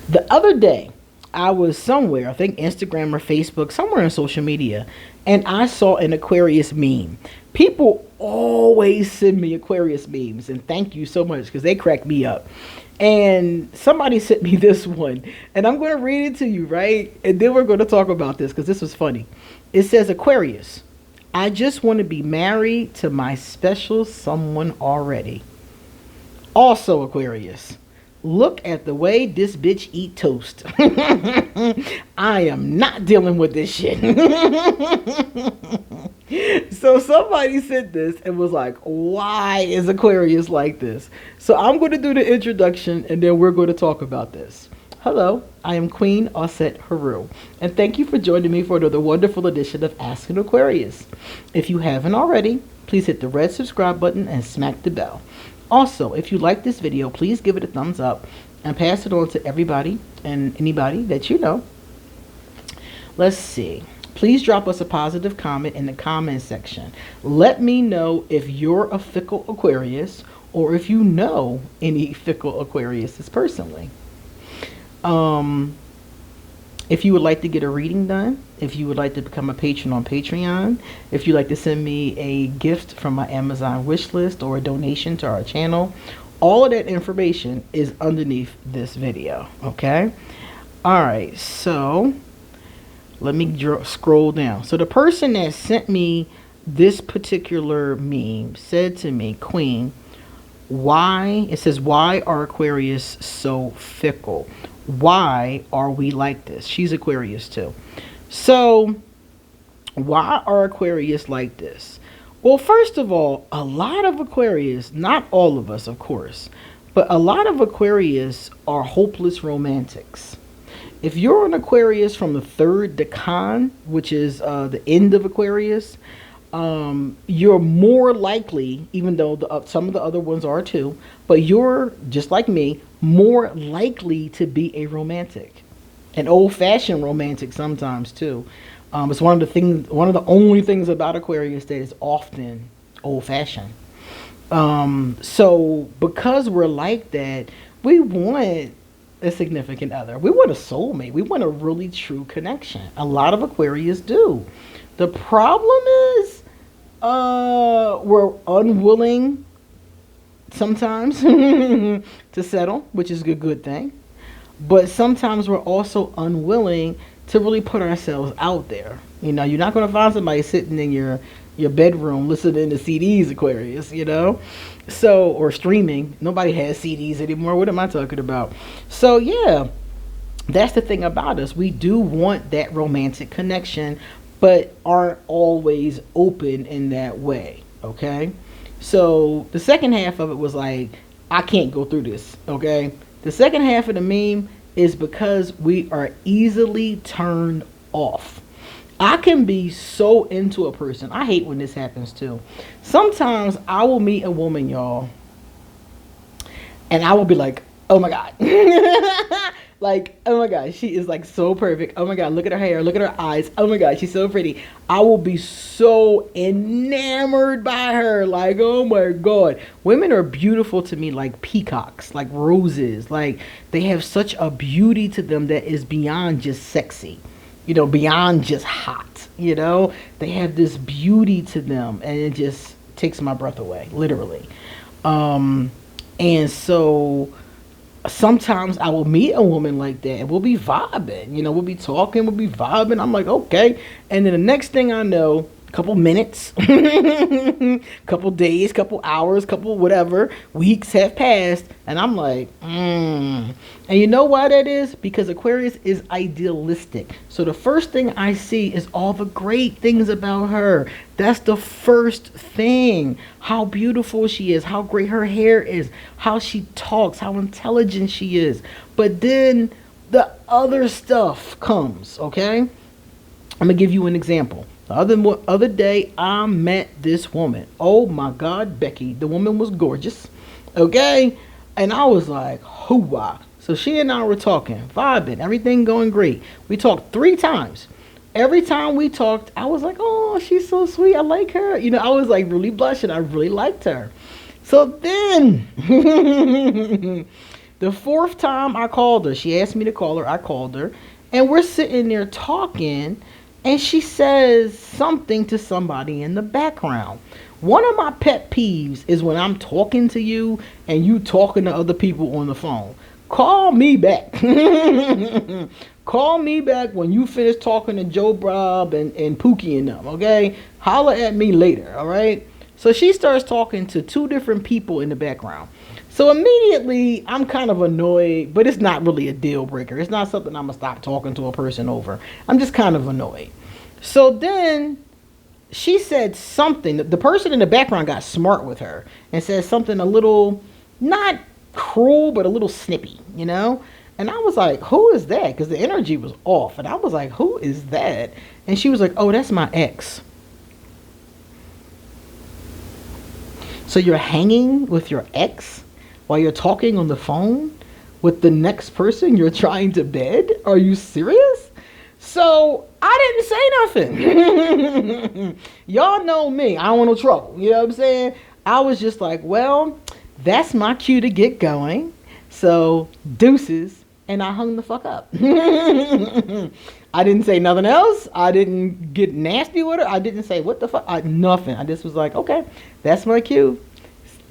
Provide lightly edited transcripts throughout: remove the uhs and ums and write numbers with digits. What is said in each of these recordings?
The other day, I was somewhere, I think Instagram or Facebook, somewhere on social media, and I saw an Aquarius meme. People always send me Aquarius memes, and thank you so much because they crack me up. And somebody sent me this one, and I'm going to read it to you, right? And then we're going to talk about this because this was funny. It says, Aquarius, I just want to be married to my special someone already. Also, Aquarius, look at the way this bitch eat toast. I am not dealing with this shit. So somebody said this and was like, why is Aquarius like this? So I'm going to do the introduction and then we're going to talk about this. Hello, I am QueenAusetHeru, and thank you for joining me for another wonderful edition of Ask an Aquarius. If you haven't already, please hit the red subscribe button and smack the bell. Also, if you like this video, please give it a thumbs up and pass it on to everybody and anybody that you know. Let's see. Please drop us a positive comment in the comment section. Let me know if you're a fickle Aquarius or if you know any fickle Aquariuses personally. If you would like to get a reading done, if you would like to become a patron on Patreon, if you'd like to send me a gift from my Amazon wish list or a donation to our channel, all of that information is underneath this video, okay? All right, so let me scroll down. So the person that sent me this particular meme said to me, Queen, it says, why are Aquarius so fickle? Why are we like this? She's Aquarius too. So why are Aquarius like this? Well, first of all, a lot of Aquarius, not all of us, of course, but a lot of Aquarius are hopeless romantics. If you're an Aquarius from the third decan, which is the end of Aquarius, you're more likely, even though some of the other ones are too, but you're just like me, more likely to be a romantic, an old-fashioned romantic sometimes too. It's one of the only things about Aquarius that is often old-fashioned. So because we're like that, we want a significant other. We want a soulmate. We want a really true connection. A lot of Aquarius do. The problem is we're unwilling sometimes to settle, which is a good thing. But sometimes we're also unwilling to really put ourselves out there. You know, you're not going to find somebody sitting in your bedroom listening to CDs, Aquarius, you know? So, or streaming. Nobody has CDs anymore. What am I talking about? So, yeah, that's the thing about us. We do want that romantic connection, but aren't always open in that way, okay? So the second half of it was like, I can't go through this, okay? The second half of the meme is because we are easily turned off. I can be so into a person. I hate when this happens too. Sometimes I will meet a woman, y'all, and I will be like, oh my God. Like, oh my God, she is like so perfect. Oh my God, look at her hair, look at her eyes. Oh my God, she's so pretty. I will be so enamored by her. Like, oh my God. Women are beautiful to me like peacocks, like roses. Like, they have such a beauty to them that is beyond just sexy, you know, beyond just hot, you know. They have this beauty to them and it just takes my breath away, literally. And so sometimes I will meet a woman like that and we'll be vibing, you know, we'll be talking, we'll be vibing. I'm like, okay. And then the next thing I know, a couple minutes, couple days, couple hours, couple whatever, weeks have passed. And I'm like, And you know why that is? Because Aquarius is idealistic. So the first thing I see is all the great things about her. That's the first thing. How beautiful she is, how great her hair is, how she talks, how intelligent she is. But then the other stuff comes, okay? I'm going to give you an example. The other day, I met this woman. Oh my God, Becky. The woman was gorgeous, okay? And I was like, hoo-wah. So she and I were talking, vibing, everything going great. We talked 3 times. Every time we talked, I was like, oh, she's so sweet. I like her. You know, I was like really blushing. I really liked her. So then The fourth time I called her, she asked me to call her. I called her, and we're sitting there talking, and she says something to somebody in the background. One of my pet peeves is when I'm talking to you and you talking to other people on the phone. Call me back. Call me back when you finish talking to Joe Bob and Pookie and them, okay? Holler at me later, all right? So she starts talking to two different people in the background. So immediately, I'm kind of annoyed, but it's not really a deal breaker. It's not something I'm going to stop talking to a person over. I'm just kind of annoyed. So then she said something. The person in the background got smart with her and said something a little, not cruel, but a little snippy, you know? And I was like, who is that? Because the energy was off. And I was like, who is that? And she was like, oh, that's my ex. So you're hanging with your ex while you're talking on the phone with the next person you're trying to bed? Are you serious? So I didn't say nothing. Y'all know me. I don't want no trouble. You know what I'm saying? I was just like, well, that's my cue to get going. So deuces. And I hung the fuck up. I didn't say nothing else. I didn't get nasty with her. I didn't say what the fuck. Nothing. I just was like, okay, that's my cue.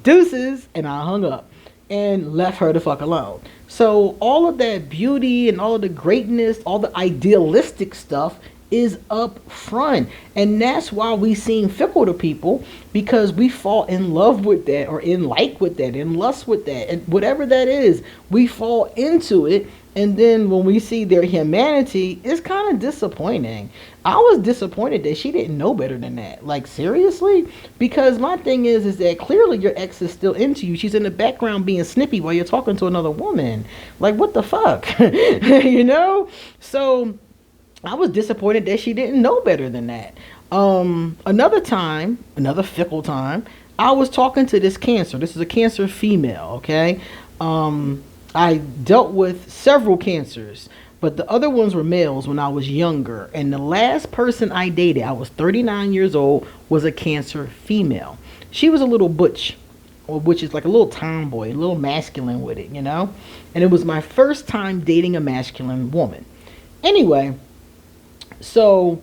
Deuces. And I hung up and left her the fuck alone. So all of that beauty and all of the greatness, all the idealistic stuff is up front. And that's why we seem fickle to people, because we fall in love with that, or in like with that, in lust with that, and whatever that is, we fall into it. And then when we see their humanity, it's kind of disappointing. I was disappointed that she didn't know better than that. Like, seriously? Because my thing is that clearly your ex is still into you. She's in the background being snippy while you're talking to another woman. Like, what the fuck? You know? So I was disappointed that she didn't know better than that. Another time, another fickle time, I was talking to this Cancer. This is a Cancer female, okay? I dealt with several Cancers, but the other ones were males when I was younger. And the last person I dated, I was 39 years old, was a Cancer female. She was a little butch, which is like a little tomboy, a little masculine with it, you know? And it was my first time dating a masculine woman. Anyway, so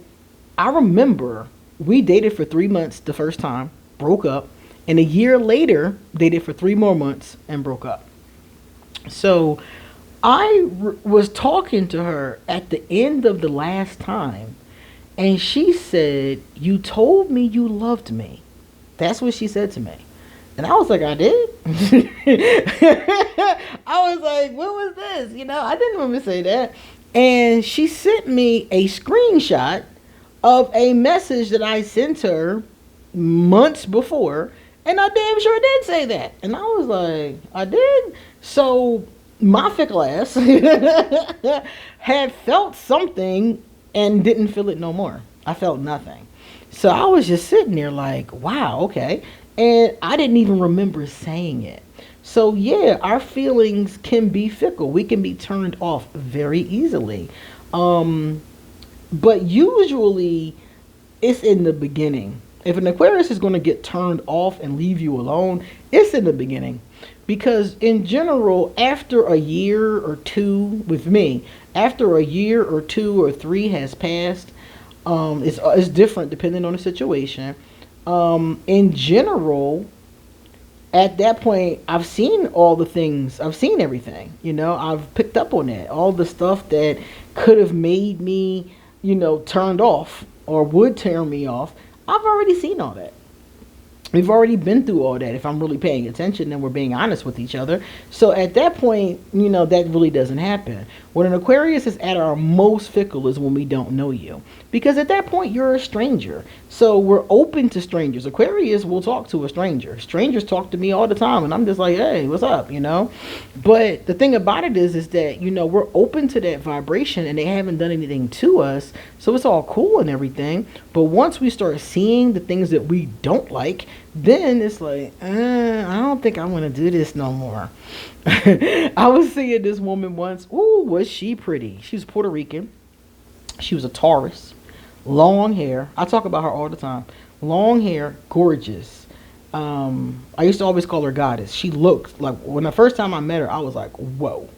I remember we dated for 3 months the first time, broke up, and a year later dated for 3 more months and broke up. So I was talking to her at the end of the last time, and she said, "You told me you loved me." That's what she said to me. And I was like, I did? I was like, what was this? You know, I didn't want to say that. And she sent me a screenshot of a message that I sent her months before. And I damn sure did say that. And I was like, I did? So my fickle ass had felt something and didn't feel it no more. I felt nothing. So I was just sitting there like, wow, okay. And I didn't even remember saying it. So yeah, our feelings can be fickle. We can be turned off very easily. But usually it's in the beginning. If an Aquarius is going to get turned off and leave you alone, it's in the beginning. Because in general, after a year or two, with me, after a year or 2 or 3 has passed, it's different depending on the situation. In general, at that point, I've seen all the things. I've seen everything. You know, I've picked up on that. All the stuff that could have made me, you know, turned off or would turn me off. I've already seen all that. We've already been through all that. If I'm really paying attention and we're being honest with each other. So at that point, you know, that really doesn't happen. When an Aquarius is at our most fickle is when we don't know you. Because at that point, you're a stranger. So we're open to strangers. Aquarius will talk to a stranger. Strangers talk to me all the time. And I'm just like, hey, what's up, you know? But the thing about it is that, you know, we're open to that vibration and they haven't done anything to us. So it's all cool and everything. But once we start seeing the things that we don't like, then it's like, I don't think I want to do this no more. I was seeing this woman once. Ooh, was she pretty? She was Puerto Rican. She was a Taurus. Long hair. I talk about her all the time. Long hair, gorgeous. I used to always call her goddess. She looked like, when the first time I met her, I was like, whoa,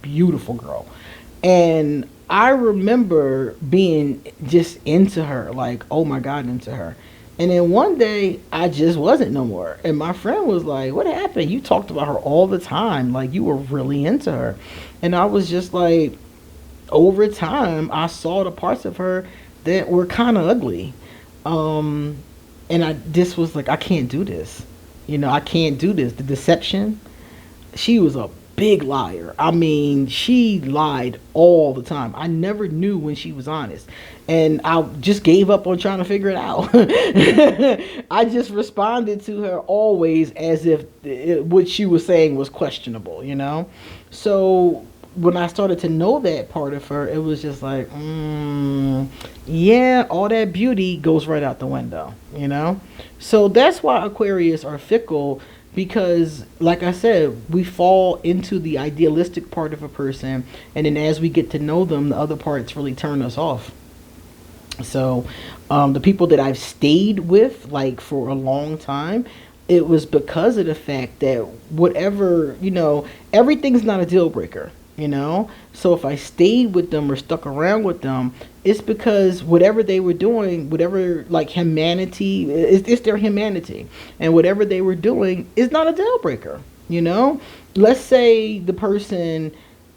beautiful girl. And I remember being just into her, like, oh my God, into her. And then one day I just wasn't no more. And my friend was like, what happened? You talked about her all the time. Like, you were really into her. And I was just like, over time, I saw the parts of her that were kind of ugly. And I just was like, I can't do this. I can't do this. The deception. She was a big liar. I mean, she lied all the time. I never knew when she was honest. And I just gave up on trying to figure it out. I just responded to her always as if what she was saying was questionable, So when I started to know that part of her, it was just like, yeah, all that beauty goes right out the window, So that's why Aquarius are fickle, because, like I said, we fall into the idealistic part of a person, and then as we get to know them, the other parts really turn us off. So the people that I've stayed with, like, for a long time, it was because of the fact that whatever, everything's not a deal breaker. So if I stayed with them or stuck around with them, it's because whatever they were doing, whatever, like, humanity, it's their humanity, and whatever they were doing is not a deal breaker. Let's say the person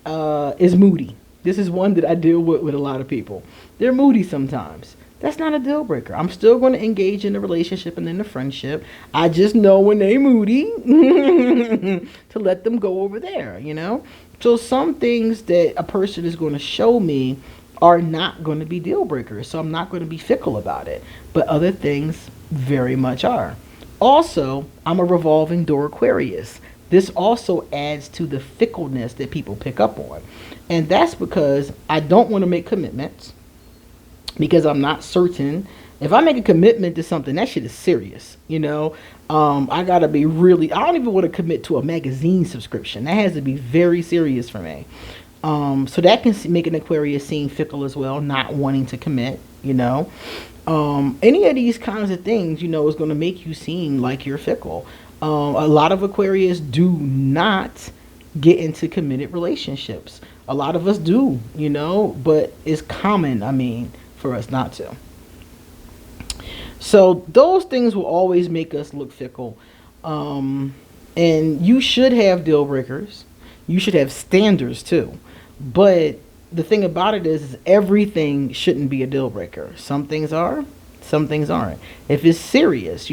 is moody. This is one that I deal with a lot of people. They're moody sometimes. That's not a deal breaker. I'm still going to engage in the relationship and in the friendship. I just know when they moody to let them go over there, So some things that a person is going to show me are not going to be deal breakers. So I'm not going to be fickle about it. But other things very much are. Also, I'm a revolving door Aquarius. This also adds to the fickleness that people pick up on. And that's because I don't want to make commitments, because I'm not certain. If I make a commitment to something, that shit is serious, I gotta be really, I don't even want to commit to a magazine subscription. That has to be very serious for me. So that can make an Aquarius seem fickle as well, not wanting to commit, any of these kinds of things, is going to make you seem like you're fickle. A lot of Aquarius do not get into committed relationships. A lot of us do, but it's common, for us not to. So those things will always make us look fickle. And you should have deal breakers. You should have standards too. But the thing about it is everything shouldn't be a deal breaker. Some things are, some things aren't. If it's serious,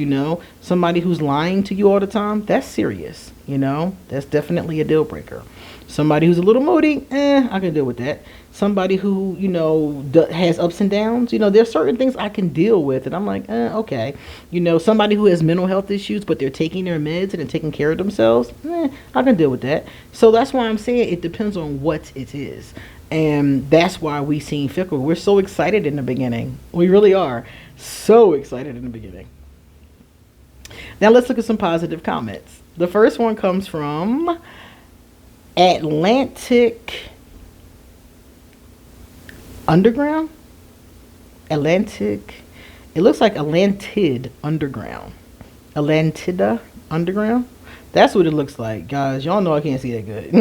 somebody who's lying to you all the time, that's serious. That's definitely a deal breaker. Somebody who's a little moody, I can deal with that. Somebody who, has ups and downs, there's certain things I can deal with, and I'm like, okay. Somebody who has mental health issues, but they're taking their meds and they're taking care of themselves, I can deal with that. So that's why I'm saying it depends on what it is. And that's why we seem fickle. We're so excited in the beginning. We really are so excited in the beginning. Now let's look at some positive comments. The first one comes from Atlantic Underground. Atlantic. It looks like Atlantid Underground. Atlantida Underground. That's what it looks like, guys. Y'all know I can't see that good.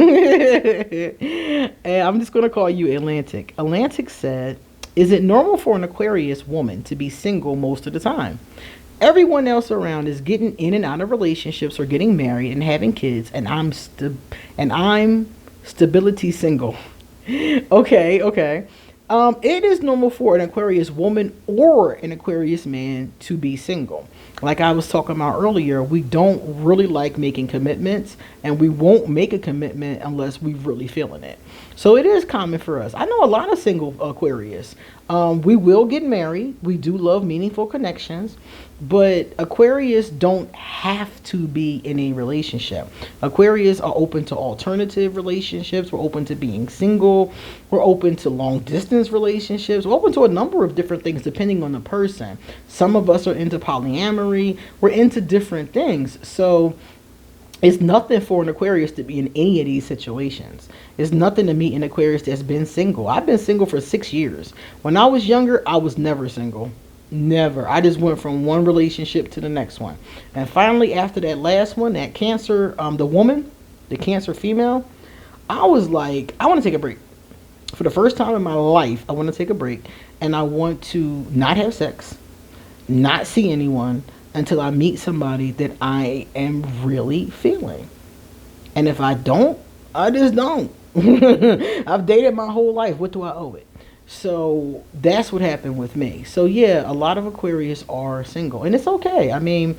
And I'm just going to call you Atlantic. Atlantic said, is it normal for an Aquarius woman to be single most of the time? Everyone else around is getting in and out of relationships or getting married and having kids, and I'm stability single. Okay. It is normal for an Aquarius woman or an Aquarius man to be single. Like I was talking about earlier, we don't really like making commitments, and we won't make a commitment unless we're really feeling it. So it is common for us. I know a lot of single Aquarius. We will get married. We do love meaningful connections, but Aquarius don't have to be in a relationship. Aquarius are open to alternative relationships. We're open to being single. We're open to long distance relationships. We're open to a number of different things depending on the person. Some of us are into polyamory. We're into different things. So it's nothing for an Aquarius to be in any of these situations. It's nothing to meet an Aquarius that's been single. I've been single for 6 years. When I was younger, I was never single. Never. I just went from one relationship to the next one. And finally, after that last one, that Cancer, the woman, the Cancer female, I was like, I want to take a break. For the first time in my life, I want to take a break. And I want to not have sex, not see anyone until I meet somebody that I am really feeling. And if I don't, I just don't. I've dated my whole life. What do I owe it? So that's what happened with me. So yeah, a lot of Aquarius are single, and it's okay. I mean,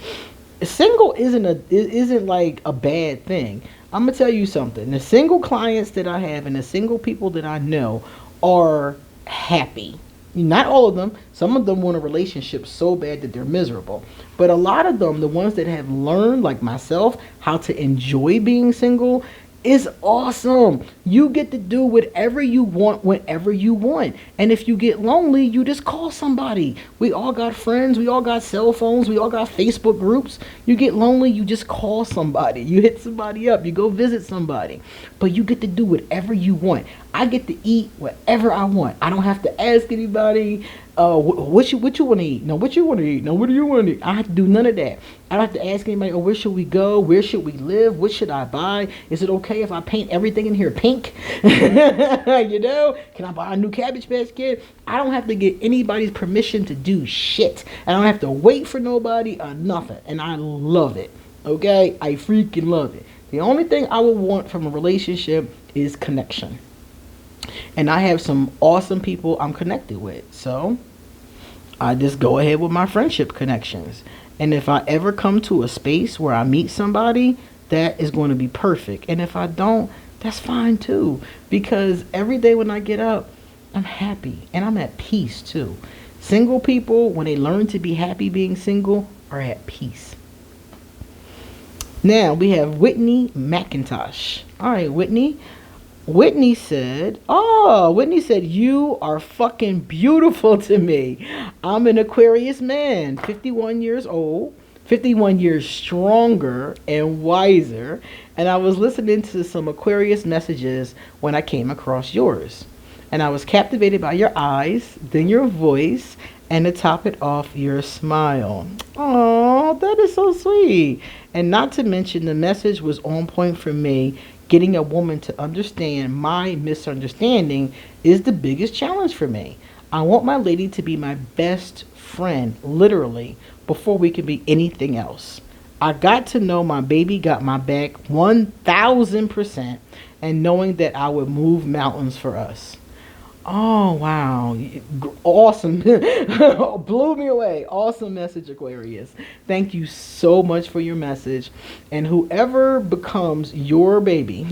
single isn't like a bad thing. I'm gonna tell you something. The single clients that I have and the single people that I know are happy. Not all of them. Some of them want a relationship so bad that they're miserable. But a lot of them, the ones that have learned, like myself, how to enjoy being single, is awesome. You get to do whatever you want whenever you want. And if you get lonely, you just call somebody. We all got friends. We all got cell phones. We all got Facebook groups. You get lonely, you just call somebody. You hit somebody up. You go visit somebody. But you get to do whatever you want. I get to eat whatever I want. I don't have to ask anybody, what you want to eat? No, what you want to eat? No, what do you want to eat? I have to do none of that. I don't have to ask anybody, where should we go? Where should we live? What should I buy? Is it okay if I paint everything in here pink? You know? Can I buy a new Cabbage Patch Kid? I don't have to get anybody's permission to do shit. I don't have to wait for nobody or nothing. And I love it. Okay? I freaking love it. The only thing I would want from a relationship is connection. And I have some awesome people I'm connected with. So I just go ahead with my friendship connections. And if I ever come to a space where I meet somebody, that is going to be perfect. And if I don't, that's fine too. Because every day when I get up, I'm happy and I'm at peace too. Single people, when they learn to be happy being single, are at peace. Now we have Whitney McIntosh. All right, Whitney. Whitney said, you are fucking beautiful to me. I'm an Aquarius man, 51 years old, 51 years stronger and wiser. And I was listening to some Aquarius messages when I came across yours. And I was captivated by your eyes, then your voice, and to top it off, your smile. Oh, that is so sweet. And not to mention, the message was on point for me. Getting a woman to understand my misunderstanding is the biggest challenge for me. I want my lady to be my best friend, literally, before we can be anything else. I got to know my baby got my back 1,000%, and knowing that I would move mountains for us. Oh, wow. Awesome. Blew me away. Awesome message, Aquarius. Thank you so much for your message. And whoever becomes your baby,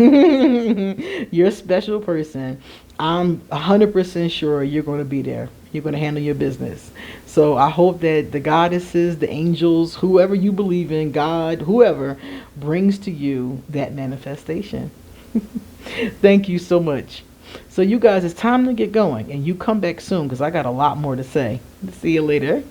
your special person, I'm 100% sure you're going to be there. You're going to handle your business. So I hope that the goddesses, the angels, whoever you believe in, God, whoever, brings to you that manifestation. Thank you so much. So you guys, it's time to get going, and you come back soon because I got a lot more to say. See you later.